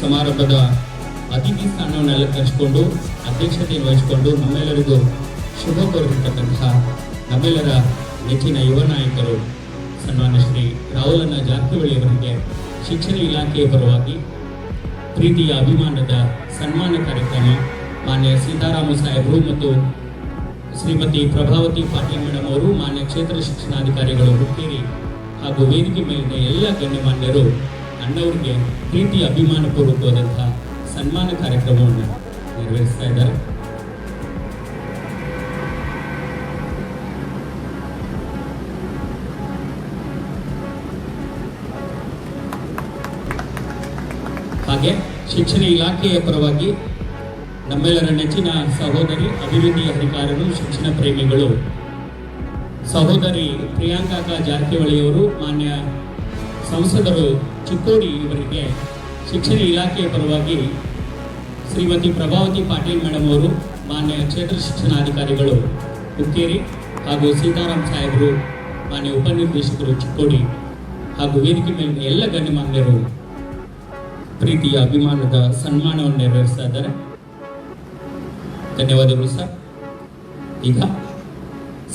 ಸಮಾರಂಭದ ಅತಿಥಿ ಸ್ಥಾನವನ್ನು ಅಲಂಕರಿಸಿಕೊಂಡು ಅಧ್ಯಕ್ಷತೆಯನ್ನು ವಹಿಸಿಕೊಂಡು ನಮ್ಮೆಲ್ಲರಿಗೂ ಶುಭ ಕೋರಿರ್ತಕ್ಕಂತಹ ನಮ್ಮೆಲ್ಲರ ನೆಚ್ಚಿನ ಯುವ ನಾಯಕರು ಸನ್ಮಾನ್ಯ ಶ್ರೀ ರಾಹುಲಣ್ಣ ಜಾರಕಿಹೊಳಿ ಅವರಿಗೆ ಶಿಕ್ಷಣ ಇಲಾಖೆಯ ಪರವಾಗಿ ಪ್ರೀತಿಯ ಅಭಿಮಾನದ ಸನ್ಮಾನ ಕಾರ್ಯಕ್ರಮ ಮಾನ್ಯ ಸೀತಾರಾಮ ಸಾಹೇಬರು ಮತ್ತು ಶ್ರೀಮತಿ ಪ್ರಭಾವತಿ ಪಾಟೀಲ್ ಮೇಡಮ್ ಅವರು, ಮಾನ್ಯ ಕ್ಷೇತ್ರ ಶಿಕ್ಷಣಾಧಿಕಾರಿಗಳು ಹುಕ್ಕೇರಿ ಹಾಗೂ ವೇದಿಕೆ ಮೇಲಿನ ಎಲ್ಲ ಗಣ್ಯಮಾನ್ಯರು ಅಣ್ಣವರಿಗೆ ಪ್ರೀತಿಯ ಅಭಿಮಾನಪೂರ್ವಕವಾದಂತಹ ಸನ್ಮಾನ ಕಾರ್ಯಕ್ರಮವನ್ನು ನೆರವೇರಿಸ್ತಾ ಇದ್ದಾರೆ. ಹಾಗೆ ಶಿಕ್ಷಣ ಇಲಾಖೆಯ ಪರವಾಗಿ ನಮ್ಮೆಲ್ಲರ ನೆಚ್ಚಿನ ಸಹೋದರಿ, ಅಭಿವೃದ್ಧಿ ಅಧಿಕಾರಿಗಳು, ಶಿಕ್ಷಣ ಪ್ರೇಮಿಗಳು ಸಹೋದರಿ ಪ್ರಿಯಾಂಕಾ ಜಾರಕಿಹೊಳಿಯವರು, ಮಾನ್ಯ ಸಂಸದರು ಚಿಕ್ಕೋಡಿ ಇವರಿಗೆ ಶಿಕ್ಷಣ ಇಲಾಖೆಯ ಪರವಾಗಿ ಶ್ರೀಮತಿ ಪ್ರಭಾವತಿ ಪಾಟೀಲ್ ಮೇಡಮ್ ಅವರು, ಮಾನ್ಯ ಕ್ಷೇತ್ರ ಶಿಕ್ಷಣಾಧಿಕಾರಿಗಳು ಹುಕ್ಕೇರಿ ಹಾಗೂ ಸೀತಾರಾಮ್ ಸಾಹೇಬರು, ಮಾನ್ಯ ಉಪನಿರ್ದೇಶಕರು ಚಿಕ್ಕೋಡಿ ಹಾಗೂ ವೇದಿಕೆ ಮೇಲಿನ ಎಲ್ಲ ಗಣ್ಯಮಾನ್ಯರು ಪ್ರೀತಿಯ ಅಭಿಮಾನದ ಸನ್ಮಾನವನ್ನು ನೆರವೇರಿಸ್ತಾ ಇದ್ದಾರೆ. ಧನ್ಯವಾದಗಳು ಸರ್. ಈಗ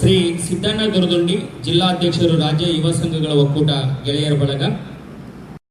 ಶ್ರೀ ಸಿದ್ದಣ್ಣ ದುರ್ದುಂಡಿ, ಜಿಲ್ಲಾಧ್ಯಕ್ಷರು, ರಾಜ್ಯ ಯುವ ಸಂಘಗಳ ಒಕ್ಕೂಟ ಗೆಳೆಯರ ಬಳಗ,